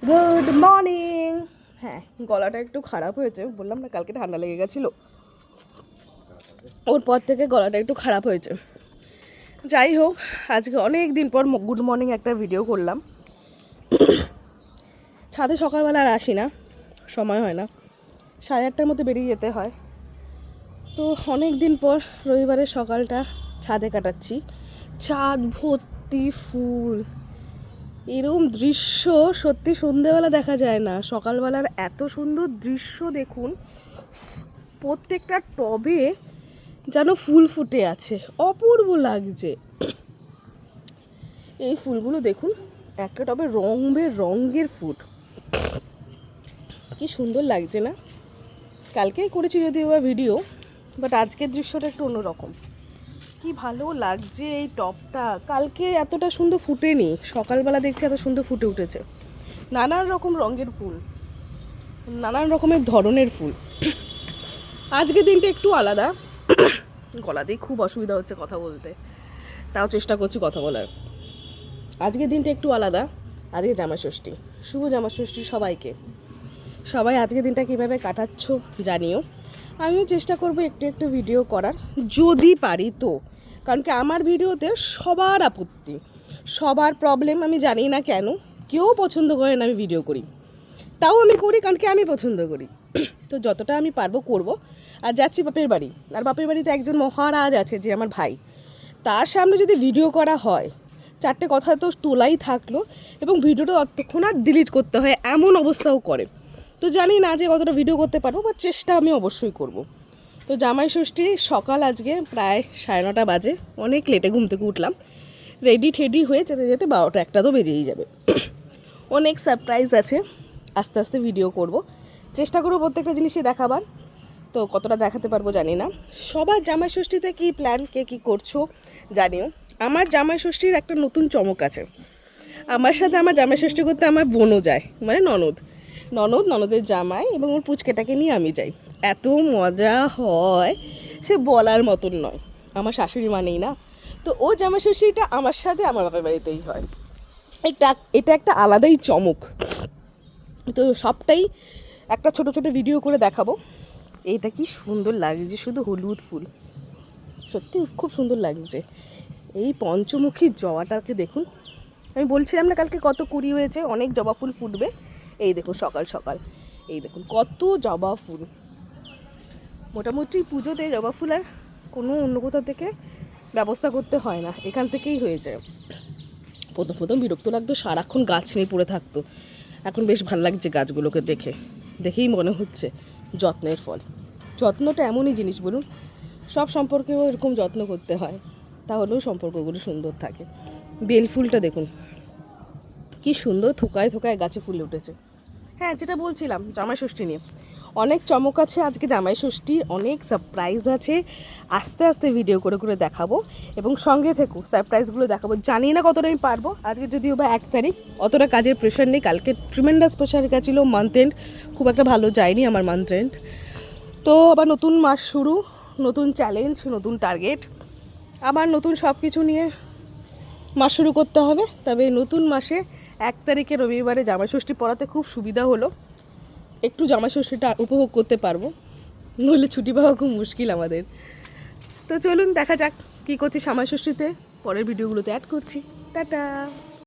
Good morning. হ্যাঁ, গলাটা একটু খারাপ হয়েছে, বললাম না কালকে ঠান্ডা লেগে গেছিলো, ওর পর থেকে গলাটা একটু খারাপ হয়েছে। যাই হোক, আজকে অনেক দিন পর গুড মর্নিং একটা ভিডিও করলাম। ছাদে সকালবেলা আর আসি না, সময় হয় না, 8:30টার মধ্যে বেরিয়ে যেতে হয়। তো অনেক দিন পর রবিবারের সকালটা ছাদে কাটাচ্ছি। ছাদ ভর্তি ফুল, এরকম দৃশ্য সত্যি সন্ধ্যেবেলা দেখা যায় না। সকালবেলার এত সুন্দর দৃশ্য দেখুন, প্রত্যেকটা টবে যেন ফুল ফুটে আছে, অপূর্ব লাগছে। এই ফুলগুলো দেখুন, একটা টবে রঙের ফুল, কি সুন্দর লাগছে না? কালকেই করেছি যদিও বা ভিডিও, বাট আজকের দৃশ্যটা একটু অন্যরকম। কি ভালো লাগছে এই টবটা, কালকে এতটা সুন্দর ফুটেনি, সকালবেলা দেখছি এত সুন্দর ফুটে উঠেছে। নানান রকম রঙের ফুল, নানান রকমের ধরনের ফুল। আজকের দিনটা একটু আলাদা। গলাতেই খুব অসুবিধা হচ্ছে কথা বলতে, তাও চেষ্টা করছি কথা বলার। আজকের দিনটা একটু আলাদা, আজকে জামাষষ্ঠী। শুভ জামাষষ্ঠী সবাইকে। সবাই আজকের দিনটা কীভাবে কাটাচ্ছ জানিও। আমিও চেষ্টা করবো একটু একটু ভিডিও করার, যদি পারি তো। কারণ কি আমার ভিডিওতে সবার আপত্তি, সবার প্রবলেম, আমি জানি না কেন কেউ পছন্দ করে না আমি ভিডিও করি। তাও আমি করি, কারণ কি আমি পছন্দ করি। তো যতটা আমি পারবো করব। আর যাচ্ছি বাপের বাড়ি, আর বাপের বাড়িতে একজন মহারাজ আছে যে আমার ভাই, তার সামনে যদি ভিডিও করা হয়, 4টে কথা তো তোলাই থাকলো, এবং ভিডিওটা ততক্ষণ আর ডিলিট করতে হয় এমন অবস্থাও করে। তো জানি না যে কতটা ভিডিও করতে পারবো, বা চেষ্টা আমি অবশ্যই করব। তো জামাই ষষ্ঠী সকাল আজকে প্রায় 9:30 বাজে, অনেক লেটে ঘুম থেকে উঠলাম। রেডি ঠেডি হয়ে যেতে যেতে 12টা-1টা তো বেজেই যাবে। অনেক সারপ্রাইজ আছে, আস্তে আস্তে ভিডিও করব, চেষ্টা করবো প্রত্যেকটা জিনিসই দেখাবার। তো কতটা দেখাতে পারবো জানি না। সবার জামাই ষষ্ঠীতে কী প্ল্যান, কে কী করছো জানিও। আমার জামাই ষষ্ঠীর একটা নতুন চমক আছে। আমার সাথে আমার জামাই ষষ্ঠী করতে আমার বোনও যায়, মানে ননদের জামাই এবং ওর পুচকেটাকে নিয়ে আমি যাই। এত মজা হয়, সে বলার মতন নয়। আমার শাশুড়ি মানেই না, তো ও জামাই ষষ্ঠীটা আমার সাথে আমার বাপের বাড়িতেই হয়। এটা একটা আলাদাই চমক। তো সবটাই একটা ছোট ছোট ভিডিও করে দেখাবো। এইটা কি সুন্দর লাগছে, শুধু হলুদ ফুল, সত্যি খুব সুন্দর লাগছে। এই পঞ্চমুখী জবাটাকে দেখুন, আমি বলছিলাম না কালকে কত কুড়ি হয়েছে, অনেক জবা ফুল ফুটবে। এই দেখুন সকাল সকাল, এই দেখুন কত জবা ফুল। মোটামুটি পুজোতে জবা ফুল আর কোনো অন্য কোথা থেকে ব্যবস্থা করতে হয় না, এখান থেকেই হয়ে যায়। প্রথম বিরক্ত লাগতো, সারাক্ষণ গাছ নিয়ে পড়ে থাকতো। এখন বেশ ভালো লাগছে গাছগুলোকে দেখেই মনে হচ্ছে যত্নের ফল। যত্নটা এমনই জিনিস বলুন, সব সম্পর্কেও এরকম যত্ন করতে হয়, তাহলেও সম্পর্কগুলো সুন্দর থাকে। বেলফুলটা দেখুন কি সুন্দর, থোকায় থোকায় গাছে ফুলে উঠেছে। হ্যাঁ, যেটা বলছিলাম জামাই ষষ্ঠী নিয়ে, অনেক চমক আছে আজকে জামাই ষষ্ঠীর, অনেক সারপ্রাইজ আছে। আস্তে আস্তে ভিডিও করে করে দেখাবো, এবং সঙ্গে থেকো, সারপ্রাইজগুলো দেখাবো। জানি না কতটা আমি পারবো। আজকে যদিও বা 1 তারিখ, অতটা কাজের প্রেশার নেই। কালকে ট্রিমেন্ডাস প্রেশার ছিল, মান্থ এন্ড খুব একটা ভালো যায়নি আমার মান্থ এন্ড। তো আবার নতুন মাস শুরু, নতুন চ্যালেঞ্জ, নতুন টার্গেট, আবার নতুন সব কিছু নিয়ে মাস শুরু করতে হবে। তবে নতুন মাসে 1 তারিখে রবিবারে জামাই ষষ্ঠী পড়াতে খুব সুবিধা হলো, একটু জামাই ষষ্ঠীটা উপভোগ করতে পারবো, নইলে ছুটি পাওয়া খুব মুশকিল আমাদের। তো চলুন দেখা যাক কী করছি জামাই ষষ্ঠীতে, পরের ভিডিওগুলোতে অ্যাড করছি। টাটা।